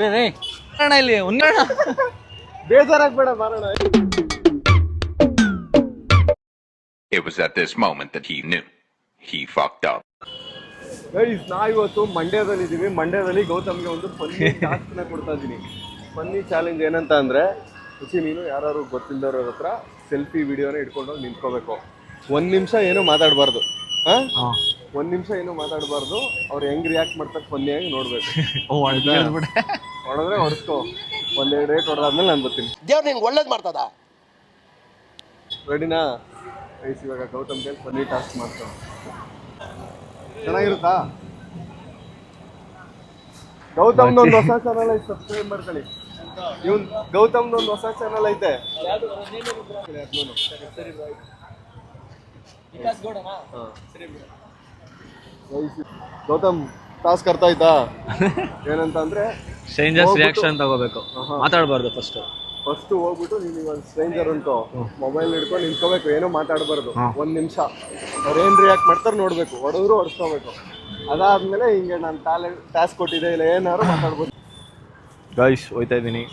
ರೇ ರೇ ಅಣ್ಣ ಇಲ್ಲಿ ಉನ್ನಣ್ಣ ಬೇಜಾರಾಗ್ಬೇಡ ಮಾರೋಣ. It was at this moment that he knew he fucked up. Guys, ಇವತ್ತು ಮಂಡ್ಯದಲ್ಲಿ ಇದೀವಿ. ಮಂಡ್ಯದಲ್ಲಿ ಗೌತಮ್ಗೆ ಒಂದು ಫನ್ನಿ ಟಾಸ್ಕ್ನ ಕೊಡ್ತಾ ಇದ್ದೀನಿ. ಫನ್ನಿ ಚಾಲೆಂಜ್ ಏನಂತ ಅಂದ್ರೆ, ನೀನು ಯಾರು ಗೊತ್ತಿಲ್ಲದವ್ರ ಹತ್ರ ಸೆಲ್ಫಿ ವಿಡಿಯೋನ ಇಟ್ಕೊಂಡು ನಿಂತ್ಕೋಬೇಕು. 1 ನಿಮಿಷ ಏನು ಮಾತಾಡಬಾರ್ದು. ಒಂದ್ ನಿಮಿಷ ಏನು ಮಾತಾಡಬಾರ್ದು. ಅವ್ರು ಹೆಂಗ್ ರಿಯಾಕ್ಟ್ ಮಾಡ್ತಾರೆ ಫನ್ನಿಯಾಗಿ ನೋಡ್ಬೇಕು. ಹೊಡೆದ್ರೆ ಹೊಡ್ಸ್ಕೋ. 1-2 ರೇಟ್ ಹೊಡೆದಾದ್ಮೇಲೆ ನಾನು ಬರ್ತೀನಿ. ದೇವ್ರು ನಿನ್ಗೆ ಒಳ್ಳೇದು ಮಾಡ್ತದ. ರೆಡಿನಾ? ಗೈಸ್, ಇವಾಗ ಗೌತಮ್ ಕೈಲಿ ಫನ್ನಿ ಟಾಸ್ಕ್ ಮಾಡ್ತಾವ. ಚೆನ್ನಾಗಿರುತ್ತಾ? ಗೌತಮ್ದೊಂದು ಹೊಸ ಚಾನಲ್ ಐತೆ, ಸಬ್ಸ್ಕ್ರೈಬ್ ಮಾಡ್ಕೊಳ್ಳಿ. ಗೌತಮ್ದೊಂದು ಹೊಸ ಚಾನಲ್ ಐತೆ. ಗೌತಮ್ ಟಾಸ್ಕ್ ಅರ್ಥ ಆಯ್ತಾ? ಏನಂತ ಅಂದ್ರೆ ಸ್ಟ್ರೇಂಜರ್ಸ್ ರಿಯಾಕ್ಷನ್ ತಗೋಬೇಕು, ಮಾತಾಡಬಾರ್ದು. ಫಸ್ಟ್ ಹೋಗ್ಬಿಟ್ಟು ನೀನು ಇವಾಗ ಸ್ಟ್ರೇಂಜರ್ ಉಂಟು, ಮೊಬೈಲ್ ಹಿಡ್ಕೊಂಡು ನಿಂತ್ಕೋಬೇಕು, ಏನೋ ಮಾತಾಡಬಾರ್ದು. 1 ನಿಮಿಷ ಅವ್ರು ಏನ್ ರಿಯಾಕ್ಟ್ ಮಾಡ್ತಾರೆ ನೋಡ್ಬೇಕು. ಹೊಡೆದ್ರು ಹೊಡ್ಸ್ಕೋಬೇಕು. ಅದಾದ್ಮೇಲೆ ಹಿಂಗೆ ನಾನು ಟಾಸ್ಕ್ ಕೊಟ್ಟಿದ್ದೆ, ಇಲ್ಲ ಏನಾದ್ರು ಮಾತಾಡ್ಬೋದು. ಗೈಸ್, ಹೋಯ್ತಾ ಇದ್ದೀನಿ.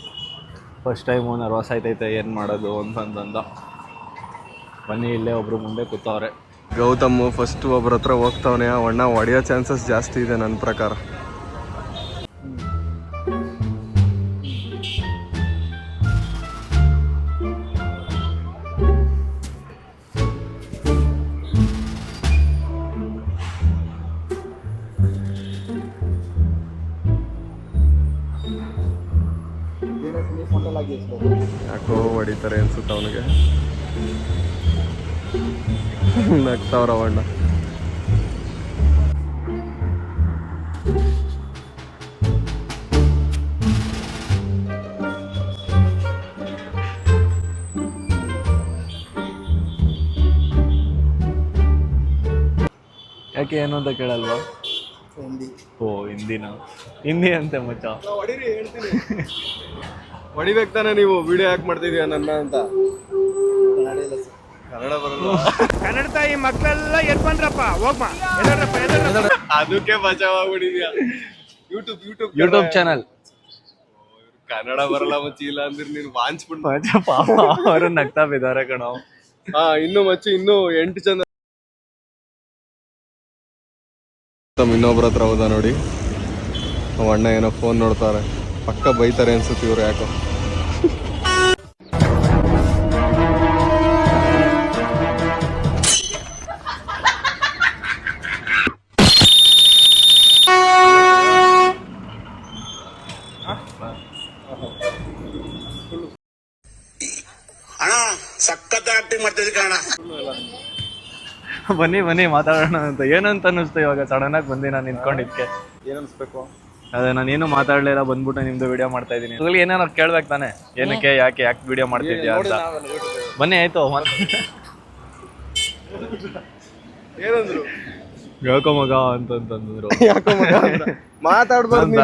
ಫಸ್ಟ್ ಟೈಮ್ ನರ್ವಸ್ ಆಯ್ತೈತೆ, ಏನು ಮಾಡೋದು ಅಂತಂದ. ಬನ್ನಿ, ಇಲ್ಲೇ ಒಬ್ರು ಮುಂದೆ ಕೂತವ್ರೆ. ಗೌತಮ್ ಫಸ್ಟ್ ಒಬ್ರ ಹತ್ರ ಹೋಗ್ತಾವನೆ. ಅಣ್ಣ ಹೊಡೆಯೋ ಚಾನ್ಸಸ್ ಜಾಸ್ತಿ ಇದೆ ನನ್ನ ಪ್ರಕಾರ. ಯಾಕೋ ಹೊಡಿತಾರೆ ಅನ್ಸುತ್ತ ಅವನಿಗೆ. ನಗ್ತಾವ್ರವಣ್ಣ. ಯಾಕೆ ಏನು ಅಂತ ಕೇಳಲ್ವಾ? ಓ, ಹಿಂದಿ ಅಂತೆ ಮಚ್ಚ. ಹೊಡಿರಿ, ಹೇಳ್ತೀನಿ. ಹೊಡಿಬೇಕು ತಾನೆ ನೀವು? ವಿಡಿಯೋ ಯಾಕೆ ಮಾಡ್ತಿದೀಯ ನನ್ನ ಅಂತ? ಕನ್ನಡ ಬರಲ್ಲ. ಕನ್ನಡ ತಾಯಿ ಮಕ್ಕಳೆಲ್ಲ ಎದ್ ಬಂದ್ರಪ್ಪ, ಹೋಗ್ಮ. ಅದಕ್ಕೆ ಬಚಾವಾಗ್ಬಿಟ್ಟಿದ್ಯಾ. YouTube channel. ಕನ್ನಡ ಬರಲ್ಲ ಮಚ್ಚಿ, ಇಲ್ಲ ಅಂದ್ರೆ ನೀನು ವಾಂಚ್ಬಿಟ್ಟು. ಅವರು ನಗ್ತಾ ಬಿದ್ದಾರೆ ಕಣೋ. ಇನ್ನು ಮಚ್ಚಿ, ಇನ್ನು 8 ಜನ. ಇನ್ನೊಬ್ರ ಹತ್ರ ಹೋದ ನೋಡಿ. ಅಣ್ಣ ಏನೋ ಫೋನ್ ನೋಡ್ತಾರೆ, ಪಕ್ಕ ಬೈತಾರೆ ಅನ್ಸುತ್ತೆ ಇವ್ರು ಯಾಕೋ. ಅಣ್ಣ ಸಖತ್ ಆಕ್ಟಿಂಗ್ ಮಾಡ್ತಿದ್ದೆ ಕಣ. ಬನ್ನಿ ಮಾತಾಡೋಣ ಅಂತ. ಏನಂತ ಅನ್ನಿಸ್ತು ಇವಾಗ ಸಡನ್ ಆಗಿ ಬಂದು ನಾನು ನಿಂತ್ಕೊಂಡಿದ್ಕೆ. ಏನ್ ಅನ್ಸ್ಬೇಕು? ಅದೇ, ನಾನೇನು ಮಾತಾಡ್ಲಿಲ್ಲ, ಬಂದ್ಬಿಟ್ಟು ನಿಮ್ದು ವಿಡಿಯೋ ಮಾಡ್ತಾ ಇದ್ದೀನಿ. ಅದ್ರಲ್ಲಿ ಏನಾರು ಕೇಳ್ಬೇಕು ತಾನೆ, ಏನಕ್ಕೆ ಯಾಕೆ ವಿಡಿಯೋ ಮಾಡ್ತಿದ್ಯಾ ಅಂತ. ಬನ್ನಿ, ಆಯ್ತು. ಏನಂದ್ರು? ಯಾಕೋ ಮಗ ಅಂತಂದ್ರು. ಮಾತಾಡ್ಬಾರ್ದು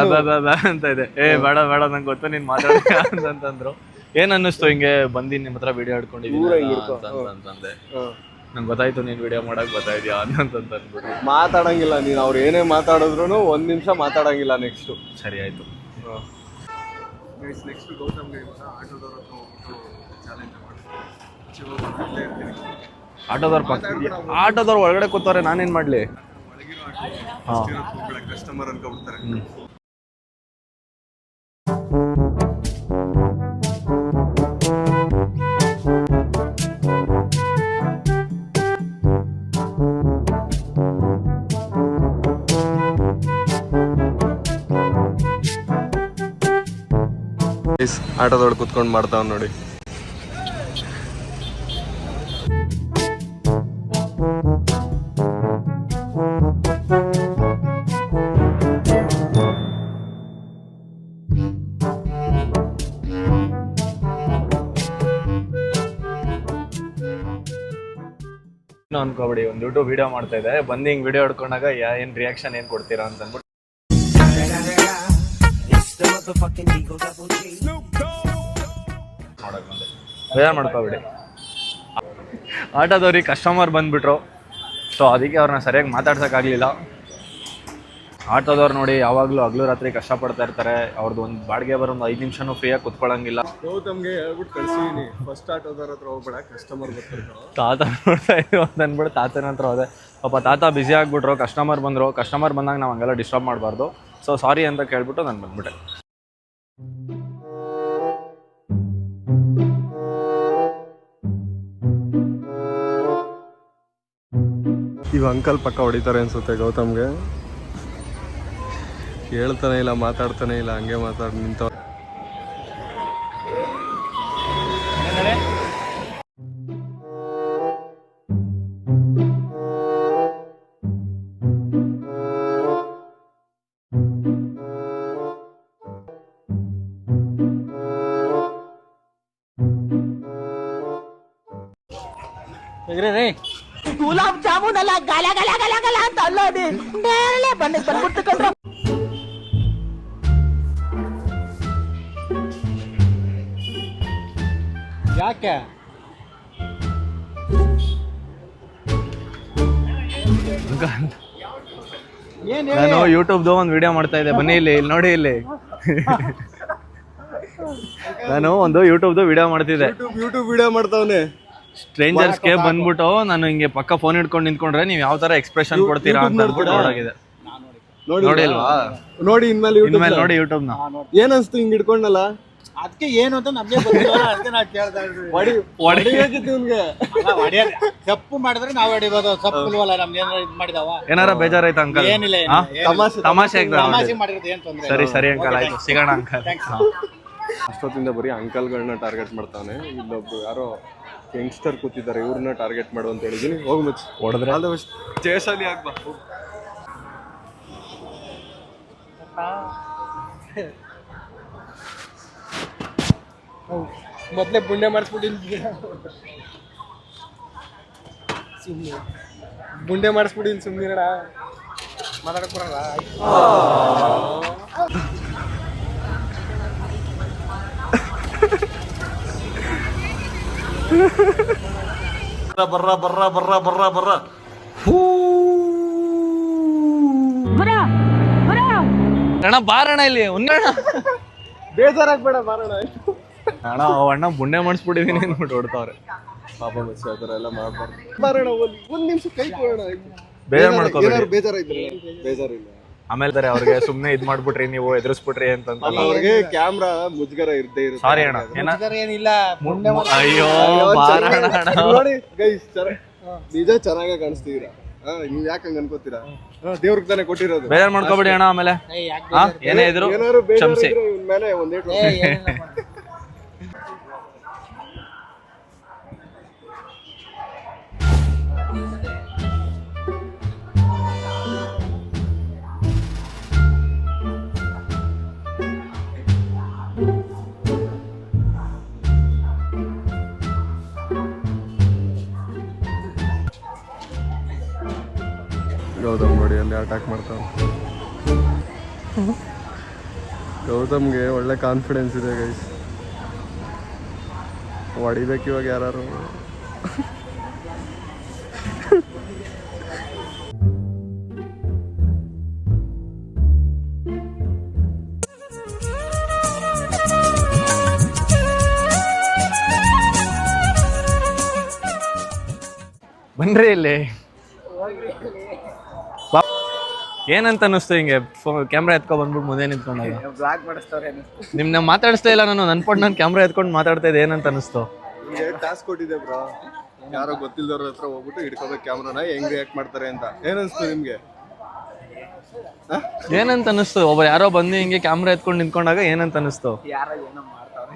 ಅಂತ ಇದೆ. ಬೇಡ ನಂಗೆ ಗೊತ್ತು ನೀನ್ ಮಾತಾಡ್ತೀಯ ಅಂತಂದ್ರು. ಏನ್ ಅನ್ನಿಸ್ತು ಹಿಂಗೆ ಬಂದಿನಿ ನಿಮ್ಮ ಹತ್ರ ವಿಡಿಯೋ ಹಿಡ್ಕೊಂಡಿದ್ದೀನಿ ಅಂತಂದೆ. ನಂಗೆ ಗೊತ್ತಾಯ್ತು ನೀನ್ ವಿಡಿಯೋ ಮಾಡಕ್ ಗೊತ್ತಾಯ್ದ್ಯಾ ಅಂತಂದ್ಬಿಟ್ಟು. ಮಾತಾಡಂಗಿಲ್ಲ ನೀನು, ಅವ್ರು ಏನೇ ಮಾತಾಡಿದ್ರು 1 ನಿಮಿಷ ಮಾತಾಡಂಗಿಲ್ಲ. ನೆಕ್ಸ್ಟ್ ಸರಿ ಆಯ್ತು. ನೆಕ್ಸ್ಟ್ ಗೌತಮ್ಗೆ ಆಟೋದವ್ರ ಹತ್ರ ಹೋಗ್ಬಿಟ್ಟು ಚಾಲೆಂಜ್ ಮಾಡ್ತೀನಿ. ಆಟೋದವ್ರು ಒಳಗಡೆ ಕೂತವ್ರೆ, ನಾನೇನ್ ಮಾಡ್ಲಿ? ಕಸ್ಟಮರ್ ಅನ್ಕೊಬಿಡ್ತಾರೆ. ಆಟೋದೊಳಗೆ ಕುತ್ಕೊಂಡು ಮಾಡ್ತಾವ್ ನೋಡಿ. ಅನ್ಕೋಬಿಡಿ, ಒಂದು ಯೂಟ್ಯೂಬ್ ವಿಡಿಯೋ ಮಾಡ್ತಾ ಇದೆ, ಬಂದು ಹಿಂಗ್ ವಿಡಿಯೋ ಹಿಡ್ಕೊಂಡಾಗ ಏನ್ ರಿಯಾಕ್ಷನ್ ಏನ್ ಕೊಡ್ತೀರಾ ಅಂತ ಅಂದ್ಬಿಟ್ಟು ಬೇಜಾರು ಮಾಡ್ಕೋಬಿಡಿ. ಆಟೋದವ್ರಿಗೆ ಕಸ್ಟಮರ್ ಬಂದ್ಬಿಟ್ರು, ಸೊ ಅದಕ್ಕೆ ಅವ್ರನ್ನ ಸರಿಯಾಗಿ ಮಾತಾಡ್ಸೋಕ್ಕಾಗಲಿಲ್ಲ. ಆಟೋದವ್ರು ನೋಡಿ ಯಾವಾಗಲೂ ಹಗಲು ರಾತ್ರಿ ಕಷ್ಟಪಡ್ತಾ ಇರ್ತಾರೆ. ಅವ್ರದ್ದು ಒಂದು ಬಾಡಿಗೆ ಬರೋ ಒಂದು 5 ನಿಮಿಷನೂ ಫ್ರೀಯಾಗಿ ಕುತ್ಕೊಳ್ಳಂಗಿಲ್ಲ. ಗೌತಮ್ಗೆ ಹೇಳ್ಬಿಟ್ಟು ಕಳ್ಸಿದೀನಿ, ಫಸ್ಟ್ ಆಟೋದವ್ರ ಹತ್ರ ಹೋಗ್ಬೇಡ, ಕಸ್ಟಮರ್ ಬರ್ತಾರೆ. ತಾತ ನೋಡ್ತಾ ಇದ್ದೀವಿ ಅಂತ ಅಂದ್ಬಿಟ್ಟು ತಾತನ ಹತ್ರ ಹೋದೆ. ಪಾಪ ತಾತ ಬ್ಯುಸಿ ಆಗಿಬಿಟ್ರು, ಕಸ್ಟಮರ್ ಬಂದಾಗ ನಾವು ಹಂಗೆಲ್ಲ ಡಿಸ್ಟರ್ಬ್ ಮಾಡಬಾರ್ದು. ಸೊ ಸಾರಿ ಅಂತ ಕೇಳ್ಬಿಟ್ಟು ನಾನು ಬಂದ್ಬಿಟ್ಟೆ. ಇವ ಅಂಕಲ್ ಪಕ್ಕ ಹೊಡಿತಾರೆ ಅನ್ಸುತ್ತೆ ಗೌತಮ್ಗೆ. ಹೇಳ್ತಾನೆ ಇಲ್ಲ, ಮಾತಾಡ್ತಾನೆ ಇಲ್ಲ, ಹಂಗೆ ನಿಂತ. ಗುಲಾಬ್ ಜಾಮೂನ್ ಅಲ್ಲ, ಗಲ ಗಲ ಗಲ ಗಲ ಅಂತ ಅಲ್ಲೋದಿ ನೇರಳೆ ಬಂದ್ಬಿಟ್ಟು ಕಂಡ್ರು. ಯಾಕೆ ನಾನು ಯೂಟ್ಯೂಬ್ದು ಒಂದು ವಿಡಿಯೋ ಮಾಡ್ತಾ ಇದ್ದೆ, ಬನ್ನಿ ಇಲ್ಲಿ ನೋಡಿ ಇಲ್ಲಿ. ನಾನು ಒಂದು ಯೂಟ್ಯೂಬ್ದು ವಿಡಿಯೋ ಮಾಡ್ತಿದ್ದೆ. ಯೂಟ್ಯೂಬ್ ವಿಡಿಯೋ ಮಾಡ್ತಾವನೆ. ಸ್ಟ್ರೇಂಜರ್ಸ್ಗೆ ಬಂದ್ಬಿಟ್ಟು ನಾನು ಹಿಂಗೆ ಪಕ್ಕ ಫೋನ್ ಹಿಡ್ಕೊಂಡು ನಿಂತ್ಕೊಂಡ್ರೆ ನೀವು ಯಾವ ತರ ಎಕ್ಸ್ಪ್ರೆಷನ್ ಕೊಡ್ತೀರಾ ಅಂತ ಅಂದ್ಬಿಟ್ಟು ನೋಡಾಗಿದೆ. ನೋಡಿಲ್ವಾ? ನೋಡಿ ಇನ್ಮೇಲೆ ನೋಡಿ ಯೂಟ್ಯೂಬ್ ನ. ಏನ್ ಅನ್ಸ್ತು ಹಿಂಗ್ ಹಿಡ್ಕೊಂಡಲ್ಲ? ಅದಕ್ಕೆ ಏನು ಅಂತ ನಮ್ಗೆ ಗೊತ್ತಿಲ್ಲ, ಅದಕ್ಕೆ ನಾವು ಕೇಳ್ತಾ ಇದ್ವಿ. ತಪ್ಪು ಮಾಡಿದ್ರೆ ನಾವು ಹೊಡಿಬೋದು, ತಪ್ಪು ಇಲ್ವಲ್ಲ, ನಮ್ಗೆ ಏನಾರ ಇದು ಮಾಡಿದಾವ? ಏನಾರ ಬೇಜಾರಾಯ್ತಾ ಅಂಕಲ್? ಏನಿಲ್ಲ, ತಮಾಷೆ ಮಾಡಿರೋದು ಏನ್ ತೊಂದ್ರೆ. ಸರಿ ಅಂಕಲ್, ಆಯ್ತು, ಸಿಗೋಣ ಅಂಕಲ್. ಅಷ್ಟೊತ್ತಿಂದ ಬರೀ ಅಂಕಲ್ಗಳನ್ನ ಟಾರ್ಗೆಟ್ ಮಾಡ್ತಾನೆ. ಇಲ್ಲೊಬ್ರು ಯಾರೋ ಯಂಗ್ಸ್ಟರ್ ಕೂತಿದ್ದಾರೆ, ಇವ್ರನ್ನ ಟಾರ್ಗೆಟ್ ಮಾಡು ಅಂತ ಹೇಳಿದೀನಿ. ಹೋಗಿ ಮುಚ್ಚಿ ಹೊಡೆದ್ರೆ ಜಯಶಾಲಿ ಆಗ್ಬಾ. ಮೊದ್ಲೇ ಬುಂಡೆ ಮಾಡಿಸ್ಬಿಟ್ಟಿನಿ, ಗುಂಡೆ ಮಾಡಿಸ್ಬಿಟ್ಟಿನಿ, ಸುಮ್ಮನಿರಣ. ಮಾತಾಡಕ್ ಬರಲ್ಲ. ಬರ್ರ ಅಣ್ಣ ಬಾರಣ ಇಲ್ಲಿ ಉನ್ನಣ, ಬೇಜಾರಾಗ್ಬೇಡ, ಬಾರೋಣ. ಅಣ್ಣ ಅಣ್ಣ ಬುಂಡೆ ಮಾಡಿಸ್ಬಿಟ್ಟಿದೀನಿ ಅಂದ್ಬಿಟ್ಟು ಹೊಡ್ತಾವ್ರೆ. ಪಾಪ ಬಸ್ ಆ ಥರ ಎಲ್ಲ ಮಾಡ್ಬಾರ್ದು. ಬಾರೋಣ, ಒಂದ್ ನಿಮಿಷ ಕೈ ಕೊಡೋಣ. ಬೇಜಾರ್ ಮಾಡ್ಕೋಬೇಡಿ. ಬೇಜಾರಿಲ್ಲ. ಆಮೇಲೆ ಅವ್ರಿಗೆ ಸುಮ್ನೆ ಇದ್ ಮಾಡ್ಬಿಟ್ರಿ, ನೀವು ಎದುರಿಸ್ಬಿಟ್ರಿ ಅಂತಂತಲ್ಲ. ಅವ್ರಿಗೆ ಕ್ಯಾಮ್ರಾ ಮುಜುಗರ ಇರ್ದೇ ಇರುತ್ತೆ. ಸಾರಿ ಅಣ್ಣ, ಏನಿಲ್ಲ. ಅಯ್ಯೋ ಬಾರಣ ಅಣ್ಣ. ನೋಡಿ ಗೈಸ್, ನಿಜ ಚೆನ್ನಾಗ ಕಾಣಿಸ್ತೀರಾ. ನೀವ್ ಯಾಕೆ ಹಂಗ ಅನ್ಕೋತೀರಾ? ದೇವ್ರಿಗೆ ತಾನೇ ಕೊಟ್ಟಿರೋದು. ಬೇಜಾರ್ ಮಾಡ್ಕೋಬೇಡಿ ಅಣ್ಣ. ಆಮೇಲೆ ಏನೇ ಇದ್ರು ಏನಾದ್ರು ಕ್ಷಮಿಸಿ. ಇವ್ನ ಮೇಲೆ ಒಂದೇಟು. ಗೌತಮ್ ನೋಡಿ ಅಲ್ಲಿ ಅಟ್ಯಾಕ್ ಮಾಡ್ತಾವ. ಗೌತಮ್ಗೆ ಒಳ್ಳೆ ಕಾನ್ಫಿಡೆನ್ಸ್ ಇದೆ ಗೈಸ್. ಹೊಡಿಬೇಕು ಇವಾಗ ಯಾರು. ಬನ್ರಿ ಇಲ್ಲಿ. ಏನಂತ ಅನ್ನಿಸ್ತು ಹಿಂಗೆ ಕ್ಯಾಮ್ರಾ ಎತ್ಕೊ ಬಂದ್ಬಿಟ್ಟು ಮುಂದೆ ನಿಂತ್ಕೊಂಡಾಗ? ನಿಮ್ನ ಮಾತಾಡಿಸ್ತಾ ಇಲ್ಲ ನಾನು, ನನ್ ಪಟ್ಟು ನಾನು ಕ್ಯಾಮ್ರಾ ಎತ್ಕೊಂಡು ಮಾತಾಡ್ತಾ ಇದ್ದೆ. ಏನಂತ ಅನ್ನಿಸ್ತು? ಟಾಸ್ಕ್ ಕೊಟ್ಟಿದ್ದೆ ಬ್ರೋ, ಯಾರೋ ಗೊತ್ತಿಲ್ದವ್ರ ಹತ್ರ ಹೋಗ್ಬಿಟ್ಟು ಹಿಡ್ಕೋಬೇಕು ಕ್ಯಾಮ್ರಾನ, ಹೆಂಗ್ ರಿಯಾಕ್ಟ್ ಮಾಡ್ತಾರೆ ಅಂತ. ಏನನ್ಸ್ತು ನಿಮ್ಗೆ? ಏನಂತ ಅನ್ನಿಸ್ತು? ಒಬ್ಬ ಯಾರೋ ಬಂದು ಹಿಂಗೆ ಕ್ಯಾಮ್ರಾ ಎತ್ಕೊಂಡು ನಿಂತ್ಕೊಂಡಾಗ ಏನಂತ ಅನ್ನಿಸ್ತು?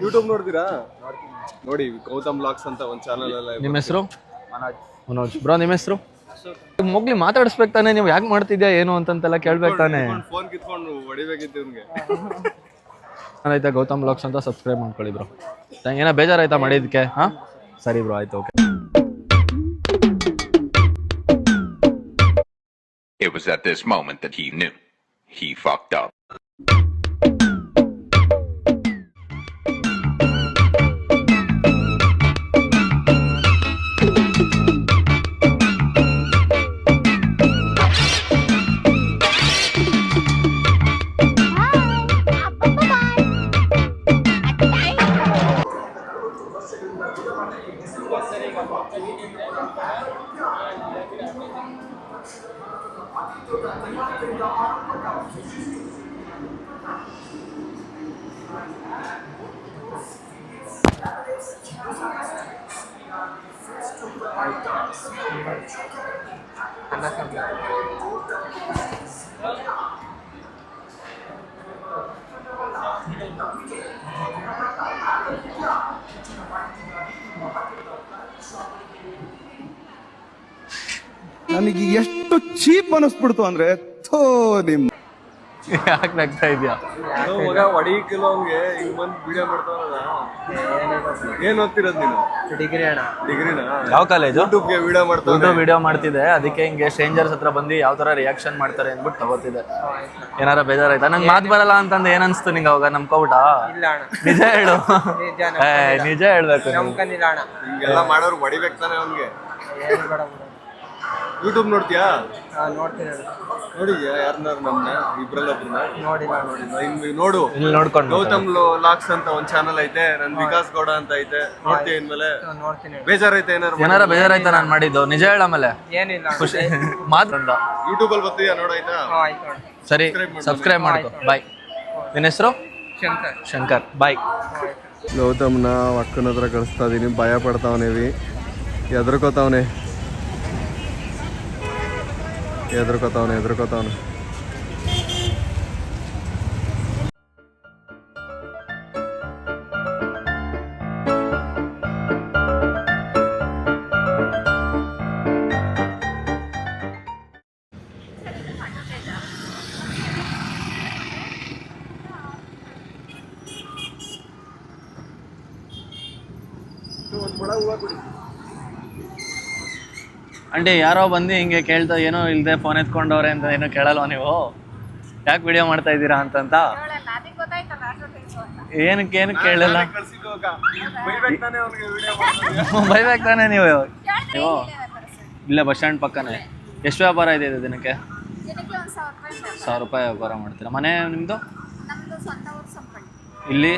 ಯೂಟ್ಯೂಬ್ ನೋಡ್ತೀರಾ? ನೋಡಿ ಗೌತಮ್ ಬ್ಲಾಗ್ಸ್ ಅಂತ ಒಂದು ಚಾನಲ್ ಎಲ್ಲ. ನಿಮ್ಮ ಹೆಸರು? ಮನೋಜ್. ಬ್ರೋ ನಿಮ್ಮ ಹೆಸರು? ಮೊಗ್ಲಿ ಮಾತಾಡಿಸ್ಬೇಕು ತಾನೆ, ನೀವು ಯಾಕೆ ಮಾಡ್ತಿದ್ಯಾ ಏನು ಅಂತೆಲ್ಲ ಕೇಳ್ಬೇಕು ತಾನೆ. ಫೋನ್ ಕಿತ್ಕೊಂಡು ಹೊಡಿಬೇಕಿತ್ತು ಇವ್ನಿಗೆ. ಆಯ್ತಾ ಗೌತಮ್ ಬ್ಲಾಗ್ಸ್ ಅಂತ ಸಬ್ಸ್ಕ್ರೈಬ್ ಮಾಡ್ಕೊಳ್ಳಿ ಬ್ರೋ. ಏನೋ ಬೇಜಾರಾಯ್ತಾ ಮಾಡಿದ್ಕೆ? ಹಾ ಸರಿ ಬ್ರೋ, ಆಯ್ತು, okay. It was at this moment that he knew he fucked up. ನನಗೆ ಎಷ್ಟು ಚೀಪ್ ಅನಿಸ್ಬಿಡ್ತು ಅಂದ್ರೆ ಥೋ ನಿಮ್ ಯಾಕೆ ನಗ್ತಾ ಇದೆಯಾ? ಮಗ ಹೊಡಿಕಿಲ್ಲ ಅವ್ನಿಗೆ ಈಗ ಬಂದು ವಿಡಿಯೋ ಮಾಡ್ತಾವಲ್ಲ. ಏನ್ ಓದ್ತಿರೋದ್ ನೀನು? ಡಿಗ್ರಿನಾ? ಯಾವ ಕಾಲೇಜು? ಯೂಟ್ಯೂಬ್ಗೆ ವಿಡಿಯೋ ಮಾಡ್ತಾವ. ಯೂಟ್ಯೂಬ್ ವಿಡಿಯೋ ಮಾಡ್ತಿದ್ದೆ, ಅದಕ್ಕೆ ಹಿಂಗೆ ಸ್ಟ್ರೇಂಜರ್ಸ್ ಹತ್ರ ಬಂದು ಯಾವ ತರ ರಿಯಾಕ್ಷನ್ ಮಾಡ್ತಾರೆ ಅಂದ್ಬಿಟ್ಟು ತಗೋತಿದ್ದೆ. ಏನಾರ ಬೇಜಾರಾಯ್ತಾ? ನಂಗೆ ಮಾತು ಬರಲ್ಲ ಅಂತಂದು ಏನ್ ಅನ್ಸ್ತು ನಿಂಗೆ ಅವಾಗ? ನಂಬ್ಕೊಬಿಟ್ಟ? ನಿಜ ಹೇಳು. ನಿಜ ಹೇಳ್ಬೇಕು. ಹಿಂಗೆಲ್ಲ ಮಾಡೋರು ಹೊಡಿಬೇಕು ತಾನೆ ಅವ್ನಿಗೆ. ಯೂಟ್ಯೂಬ್ ನೋಡ್ತೀಯಾ? ನೋಡಿದ್ಯಾ ಯಾರನ್ನಾರು ನಮ್ಮನ್ನ? ಇಬ್ರಲ್ಲೊಬ್ರನ್ನ ನೋಡು. ಇಲ್ಲಿ ನೋಡ್ಕೊಂಡು ಗೌತಮ್ ಲಾಕ್ಸ್ ಅಂತ ಒಂದ್ ಚಾನಲ್ ಐತೆ, ನನ್ ವಿಕಾಸ್ ಗೌಡ ಅಂತ ಐತೆ. ನೋಡ್ತೀಯ ಇನ್ಮೇಲೆ? ಬೇಜಾರೈತೆ ಏನಾರ ಬೇಜಾರಾಯ್ತಾ ನಾನು ಮಾಡಿದ್ದು? ನಿಜ ಹೇಳ. ಆಮೇಲೆ ಖುಷಿ ಮಾತ್ರ ಯೂಟ್ಯೂಬ್ ಅಲ್ಲಿ ಬರ್ತೀಯಾ ನೋಡಾಯ್ತಾ? ಸರಿ, ಸಬ್ಸ್ಕ್ರೈಬ್ ಮಾಡ್ಕೊ. ಬಾಯ್. ನಿನ್ನ ಹೆಸರು? ಶಂಕರ್. ಬಾಯ್. ಗೌತಮ್ನ ಅಕ್ಕನ ಹತ್ರ ಕಳಿಸ್ತಾ ಇದೀನಿ. ಭಯ ಪಡ್ತಾವನೇವಿ, ಎದ್ರಕೋತಾವನೆ. ಅಂಟಿ ಯಾರೋ ಬಂದು ಹಿಂಗೆ ಕೇಳ್ತಾ ಏನೋ ಇಲ್ದೆ ಫೋನ್ ಎತ್ಕೊಂಡವ್ರೆ ಅಂತ ಏನೋ ಕೇಳಲ್ವಾ ನೀವು? ಯಾಕೆ ವಿಡಿಯೋ ಮಾಡ್ತಾ ಇದ್ದೀರಾ ಅಂತಂತ? ಏನಕ್ಕೆ ಕೇಳಲ್ಲ? ಬೈಬೇಕು ತಾನೆ ನೀವು? ಇಲ್ಲೇ ಬಸ್ ಸ್ಟ್ಯಾಂಡ್ ಪಕ್ಕನೇ. ಎಷ್ಟು ವ್ಯಾಪಾರ ಇದೆ ದಿನಕ್ಕೆ? 1000 ರೂಪಾಯಿ ವ್ಯಾಪಾರ ಮಾಡ್ತೀರಾ? ಮನೆ ನಿಮ್ಮದು? ಇಲ್ಲಿ?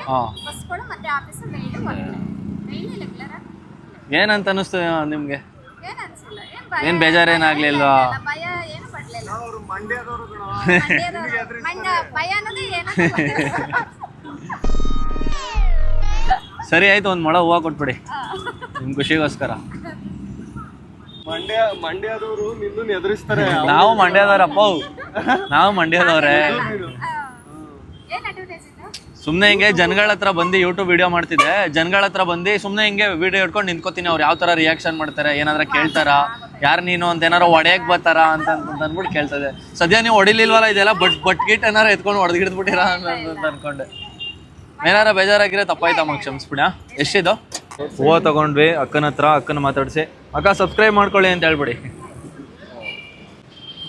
ಹಾಂ. ಏನಂತ ಅನ್ನಿಸ್ತು ನಿಮ್ಗೆ? ಏನ್ ಬೇಜಾರೇನಾಗ್ಲಿಲ್ವಾ? ಸರಿ ಆಯ್ತು, ಒಂದ್ ಮೊಳ ಹೂವು ಕೊಟ್ಬಿಡಿ ನಿಮ್ ಖುಷಿಗೋಸ್ಕರ. ಮಂಡ್ಯದವರು ನಿನ್ನನ್ನು ಎದುರಿಸ್ತಾರೆ. ನಾವು ಮಂಡ್ಯದವ್ರಪ್ಪ, ನಾವು ಮಂಡ್ಯದವ್ರೆ. ಸುಮ್ಮನೆ ಹಿಂಗೆ ಜನಗಳ ಹತ್ರ ಬಂದು ಯೂಟ್ಯೂಬ್ ವಿಡಿಯೋ ಮಾಡ್ತಿದ್ದೆ, ಜನಗಳ ಹತ್ರ ಬಂದು ಸುಮ್ಮನೆ ಹಿಂಗೆ ವಿಡಿಯೋ ಇಟ್ಕೊಂಡು ನಿಂತ್ಕೋತೀನಿ. ಅವ್ರು ಯಾವ ಥರ ರಿಯಾಕ್ಷನ್ ಮಾಡ್ತಾರೆ, ಏನಾದ್ರು ಕೇಳ್ತಾರ, ಯಾರು ನೀನು ಅಂತ ಏನಾರು ಹೊಡೆಯಕ್ಕೆ ಬರ್ತಾರ ಅಂತ ಅಂದ್ಬಿಟ್ಟು ಕೇಳ್ತದೆ. ಸದ್ಯ ನೀವು ಹೊಡಿಲಿಲ್ವಲ್ಲ, ಇದೆಲ್ಲ ಬಟ್ ಗಿಟ್ ಏನಾರು ಎತ್ಕೊಂಡು ಹೊಡೆದಿಡ್ಬಿಟ್ಟಿರ ಅಂತ ಅನ್ಕೊಂಡೆ. ಏನಾರ ಬೇಜಾರಾಗಿರೋ ತಪ್ಪಾಯ್ತಮ್ಮ, ಕ್ಷಮಿಸ್ಬಿಡ. ಎಷ್ಟಿದು? ಹೂವು ತಗೊಂಡ್ವಿ ಅಕ್ಕನ ಹತ್ರ. ಅಕ್ಕನ ಮಾತಾಡಿಸಿ, ಅಕ್ಕ ಸಬ್ಸ್ಕ್ರೈಬ್ ಮಾಡ್ಕೊಳ್ಳಿ ಅಂತ ಹೇಳ್ಬಿಡಿ.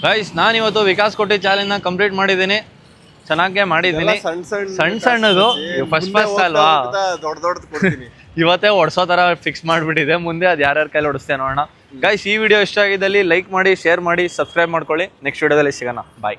ಗೈಸ್, ನಾನಿವತ್ತು ವಿಕಾಸ್ ಕೋಟಿ ಚಾಲೆಂಜ್ನ ಕಂಪ್ಲೀಟ್ ಮಾಡಿದ್ದೀನಿ. ಚೆನ್ನಾಗೇ ಮಾಡಿದ್ದೀನಿ. ಸಣ್ಣದು ಫಸ್ಟ್ ಅಲ್ವಾ, ಇವತ್ತೇ ಹೊಡ್ಸೋ ಥರ ಫಿಕ್ಸ್ ಮಾಡಿಬಿಟ್ಟಿದೆ. ಮುಂದೆ ಅದು ಯಾರ್ಯಾರ ಕೈಲಿ ಹೊಡಿಸ್ತೇನೆ ನೋಡೋಣ. ಗೈಸ್, ಈ ವಿಡಿಯೋ ಇಷ್ಟ ಆಗಿದ್ದಲ್ಲಿ ಲೈಕ್ ಮಾಡಿ, ಶೇರ್ ಮಾಡಿ, ಸಬ್ಸ್ಕ್ರೈಬ್ ಮಾಡ್ಕೊಳ್ಳಿ. ನೆಕ್ಸ್ಟ್ ವಿಡಿಯೋದಲ್ಲಿ ಸಿಗೋಣ. ಬಾಯ್.